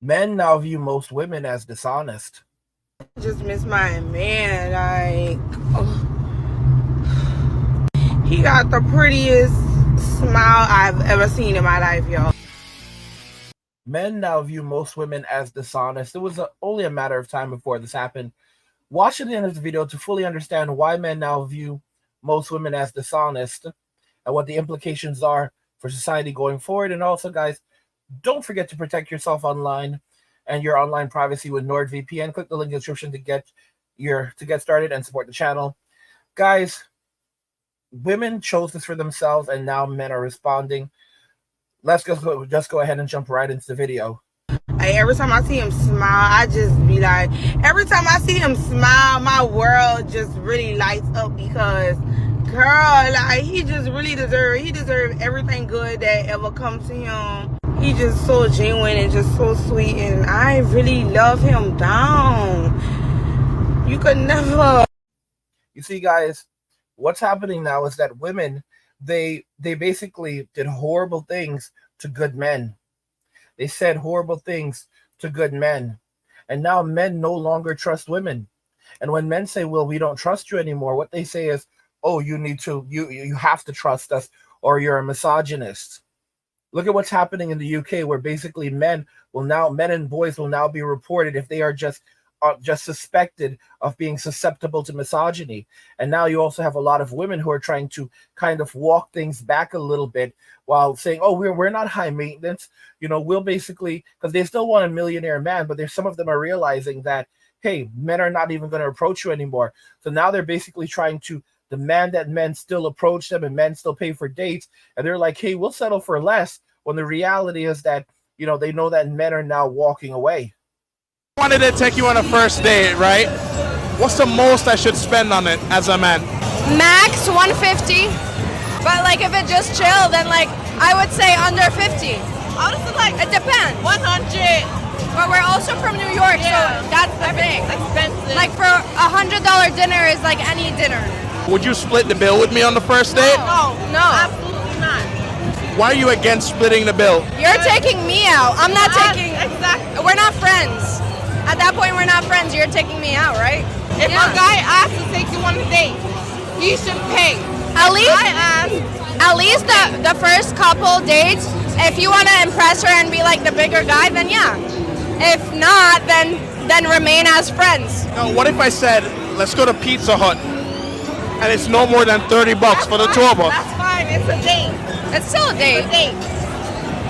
Men now view most women as dishonest. Just miss my man. He got the prettiest smile I've ever seen in my life, y'all. Men now view most women as dishonest. It was only a matter of time before this happened. Watch to the end of the video to fully understand why men now view most women as dishonest and what the implications are for society going forward. And also, guys, don't forget to protect yourself online and your online privacy with NordVPN. Click the link in the description to get started and support the channel. Guys, women chose this for themselves, and now men are responding. Let's just go ahead and jump right into the video. Every time I see him smile, I just be like, every time I see him smile, my world just really lights up because, girl, like, he just really deserve everything good that ever comes to him. He just so genuine and just so sweet, and I really love him down. You could never. You see, guys, what's happening now is that women, they basically did horrible things to good men. They said horrible things to good men. And now men no longer trust women. And when men say, well, we don't trust you anymore, what they say is, oh, you have to trust us, or you're a misogynist. Look at what's happening in the UK, where basically men and boys will now be reported if they are just suspected of being susceptible to misogyny. And now you also have a lot of women who are trying to kind of walk things back a little bit while saying, oh, we're not high maintenance. We'll basically, because they still want a millionaire man, but there's some of them are realizing that, hey, men are not even going to approach you anymore. So now they're basically trying to demand that men still approach them and men still pay for dates. And they're like, hey, we'll settle for less, when the reality is that, they know that men are now walking away. Wanted to take you on a first date, right? What's the most I should spend on it as a man? Max 150, but like if it just chill, then like I would say under 50. Honestly, like It depends. 100. But we're also from New York, so that's the thing. Expensive. Like for $100 dinner is like any dinner. Would you split the bill with me on the first date? No. Absolutely not. Why are you against splitting the bill? You're taking me out. I'm not taking. Exactly. We're not friends. At that point, we're not friends. You're taking me out, right? If a guy asks to take you on a date, he should pay. At least, I ask. at least the first couple dates, if you want to impress her and be like the bigger guy, then yeah. If not, then remain as friends. Now, what if I said, let's go to Pizza Hut, and it's no more than $30 for the two of us? That's fine. It's a date. It's still a date. It's a date.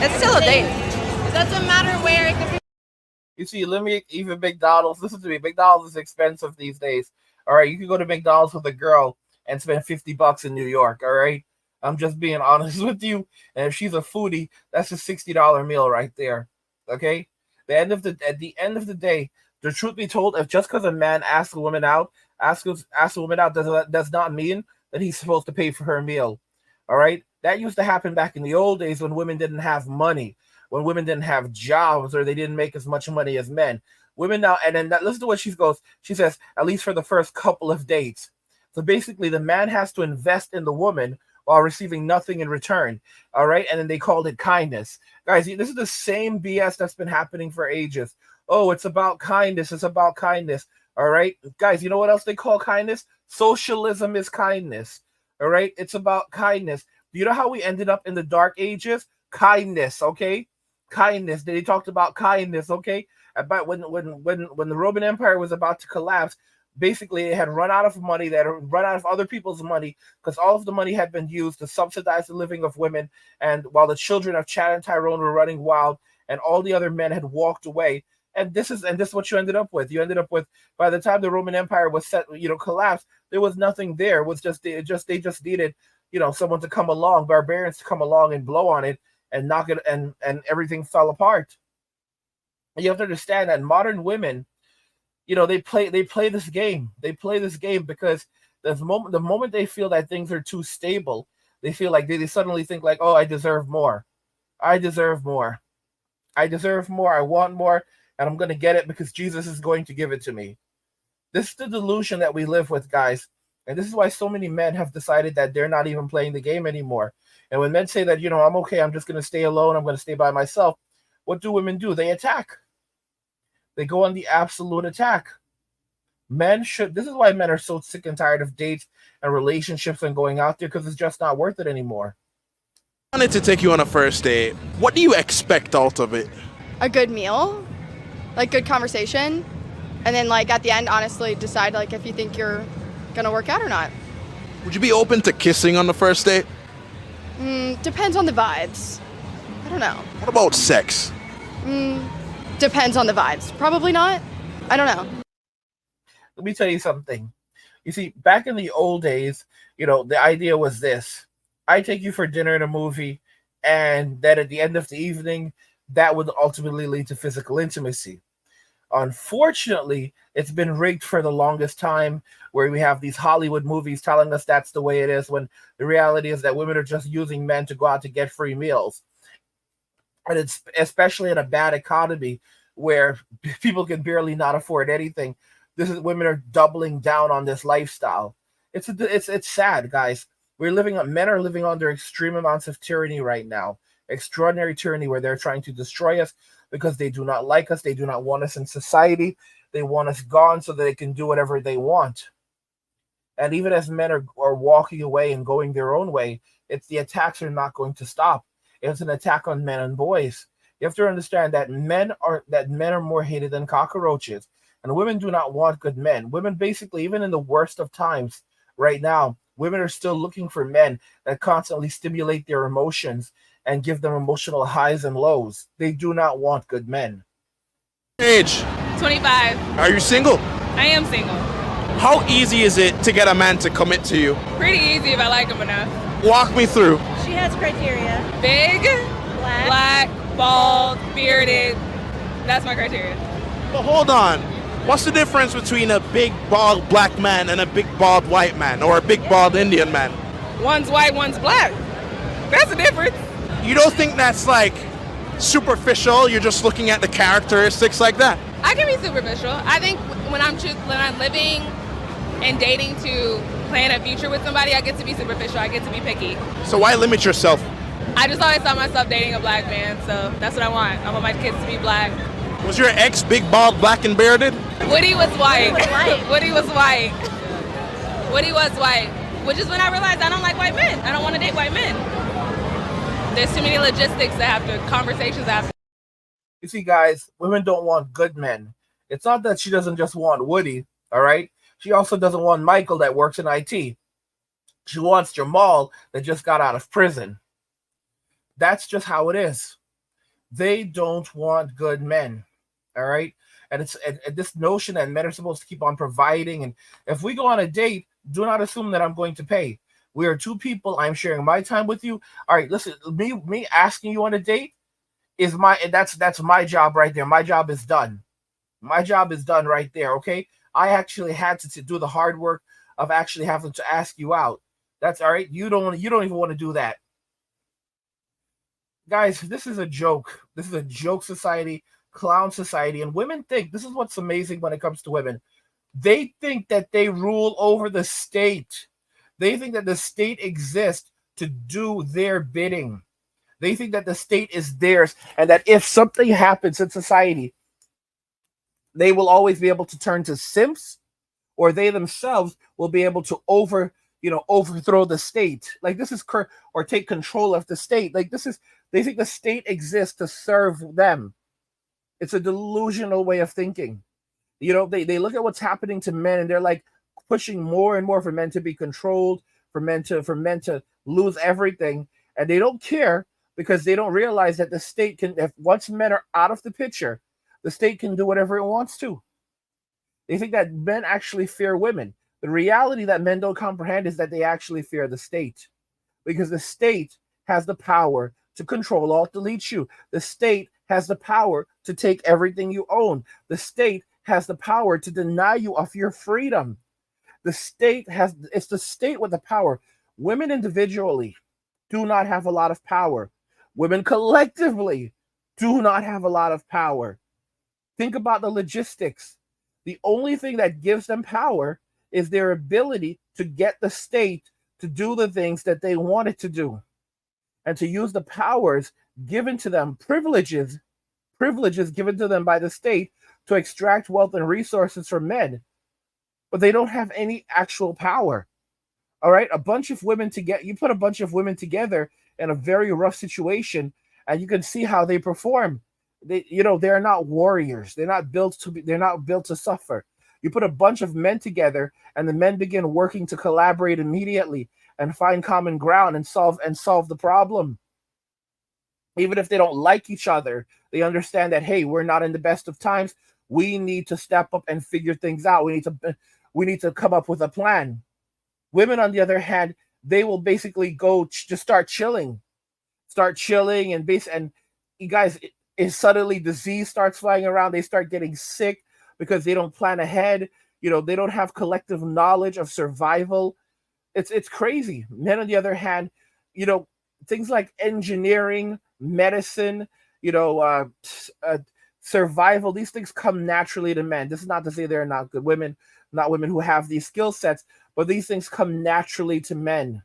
It's still a date. It doesn't matter where. It could be. You see, even McDonald's, listen to me, McDonald's is expensive these days. All right, you can go to McDonald's with a girl and spend $50 in New York. All right, I'm just being honest with you. And if she's a foodie, that's a $60 meal right there. Okay, at the end of the day, the truth be told, if just because a man asks a woman out, does not mean that he's supposed to pay for her meal. All right, that used to happen back in the old days when women didn't have money, when women didn't have jobs, or they didn't make as much money as men. Women now, and then listen to what she goes. She says, at least for the first couple of dates. So basically, the man has to invest in the woman while receiving nothing in return. All right, and then they called it kindness. Guys, this is the same BS that's been happening for ages. Oh, it's about kindness. It's about kindness. All right, guys, you know what else they call kindness? Socialism is kindness. All right, it's about kindness. Do you know how we ended up in the dark ages? Kindness, okay? Kindness. They talked about kindness, okay? About when the Roman Empire was about to collapse, basically it had run out of money, that had run out of other people's money, because all of the money had been used to subsidize the living of women, and while the children of Chad and Tyrone were running wild, and all the other men had walked away. And this is what you ended up with. You ended up with, by the time the Roman Empire was collapsed, there was nothing there. It was they just needed, someone to come along, barbarians to come along and blow on it and knock it, and everything fell apart. And you have to understand that modern women, they play this game. They play this game because the moment they feel that things are too stable, they feel like they suddenly think like, oh, I deserve more. I deserve more. I deserve more. I want more, and I'm going to get it because Jesus is going to give it to me. This is the delusion that we live with, guys. And this is why so many men have decided that they're not even playing the game anymore. And when men say that, I'm okay, I'm just going to stay alone, I'm going to stay by myself, what do women do? They attack. They go on the absolute attack. This is why men are so sick and tired of dates and relationships and going out there, because it's just not worth it anymore. I wanted to take you on a first date. What do you expect out of it? A good meal, like good conversation, and then like at the end, honestly, decide like if you think you're gonna work out or not. Would you be open to kissing on the first date? Depends on the vibes. I don't know. What about sex? Depends on the vibes. Probably not. I don't know. Let me tell you something. You see, back in the old days, the idea was this. I take you for dinner and a movie, and then at the end of the evening, that would ultimately lead to physical intimacy. Unfortunately, it's been rigged for the longest time, where we have these Hollywood movies telling us that's the way it is, when the reality is that women are just using men to go out to get free meals. And it's especially in a bad economy where people can barely not afford anything. Women are doubling down on this lifestyle. It's sad, guys. Men are living under extreme amounts of tyranny right now. Extraordinary tyranny, where they're trying to destroy us because they do not like us. They do not want us in society. They want us gone so that they can do whatever they want. And even as men are walking away and going their own way, the attacks are not going to stop. It's an attack on men and boys. You have to understand that men are more hated than cockroaches. And women do not want good men. Women, basically, even in the worst of times right now, women are still looking for men that constantly stimulate their emotions and give them emotional highs and lows. They do not want good men. Age? 25. Are you single? I am single. How easy is it to get a man to commit to you? Pretty easy if I like him enough. Walk me through. She has criteria. Big, black, bald, bearded. That's my criteria. But hold on. What's the difference between a big bald black man and a big bald white man, or a big bald Indian man? One's white, one's black. That's the difference. You don't think that's like superficial? You're just looking at the characteristics like that? I can be superficial. I think when I'm living and dating to plan a future with somebody, I get to be superficial. I get to be picky. So why limit yourself? I just always saw myself dating a black man, so that's what I want. I want my kids to be black. Was your ex big, bald, black, and bearded? Woody was white. Woody was white. Woody was white. Which is when I realized I don't like white men. I don't want to date white men. There's too many logistics conversations after. You see, guys, women don't want good men. It's not that she doesn't just want Woody, all right? She also doesn't want Michael that works in IT. She wants Jamal that just got out of prison. That's just how it is. They don't want good men, all right? And it's this notion that men are supposed to keep on providing. And if we go on a date, do not assume that I'm going to pay. We are two people. I'm sharing my time with you. All right, listen, me asking you on a date that's my job right there. My job is done. My job is done right there, okay? I actually had to do the hard work of actually having to ask you out. That's all right. You don't even want to do that. Guys, this is a joke. This is a joke society, clown society. And women think, this is what's amazing when it comes to women. They think that they rule over the state. They think that the state exists to do their bidding. They think that the state is theirs, and that if something happens in society, they will always be able to turn to simps, or they themselves will be able to overthrow the state. Like this is or take control of the state. Like they think the state exists to serve them. It's a delusional way of thinking. They look at what's happening to men, and they're like pushing more and more for men to be controlled, for men to lose everything, and they don't care because they don't realize that the state once men are out of the picture, the state can do whatever it wants to. They think that men actually fear women. The reality that men don't comprehend is that they actually fear the state, because the state has the power to control, alt, delete you. The state has the power to take everything you own. The state has the power to deny you of your freedom. It's the state with the power. Women individually do not have a lot of power. Women collectively do not have a lot of power. Think about the logistics. The only thing that gives them power is their ability to get the state to do the things that they want it to do, and to use the powers given to them, privileges given to them by the state, to extract wealth and resources from men, but they don't have any actual power. All right, a bunch of women together. You put a bunch of women together in a very rough situation, and you can see how they perform. They're not warriors. They're not built to be. They're not built to suffer. You put a bunch of men together, and the men begin working to collaborate immediately and find common ground and solve the problem. Even if they don't like each other, they understand that, hey, we're not in the best of times. We need to step up and figure things out. We need to come up with a plan. Women, on the other hand, they will basically go just start chilling, and you guys, suddenly disease starts flying around. They start getting sick because they don't plan ahead. They don't have collective knowledge of survival. It's crazy. Men, on the other hand, things like engineering, medicine, survival, these things come naturally to men. This is not to say they're not good women, not women who have these skill sets, but these things come naturally to men.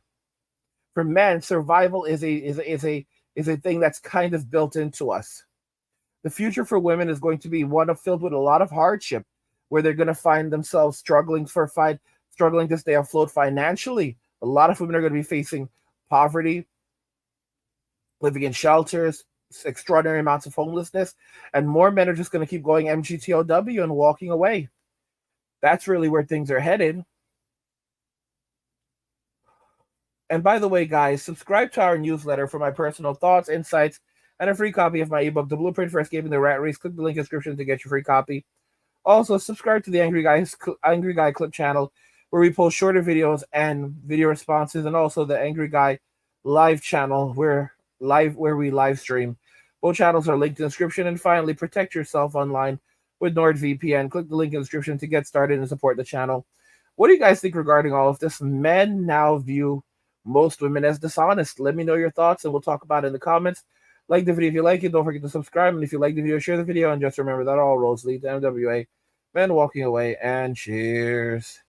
For men, survival is a thing that's kind of built into us. The future for women is going to be one filled with a lot of hardship, where they're going to find themselves struggling to stay afloat financially. A lot of women are going to be facing poverty, living in shelters, extraordinary amounts of homelessness, and more men are just going to keep going MGTOW and walking away. That's really where things are headed. And by the way, guys, subscribe to our newsletter for my personal thoughts, insights, and a free copy of my ebook, The Blueprint for Escaping the Rat Race. Click the link in the description to get your free copy. Also, subscribe to the Angry Guy Clip channel, where we post shorter videos and video responses, and also the Angry Guy Live channel, where we live stream. Both channels are linked in the description. And finally, protect yourself online with NordVPN. Click the link in the description to get started and support the channel. What do you guys think regarding all of this? Men now view most women as dishonest. Let me know your thoughts, and we'll talk about it in the comments. Like the video if you like it. Don't forget to subscribe. And if you like the video, share the video. And just remember that all roads lead to MWA. Men walking away. And cheers.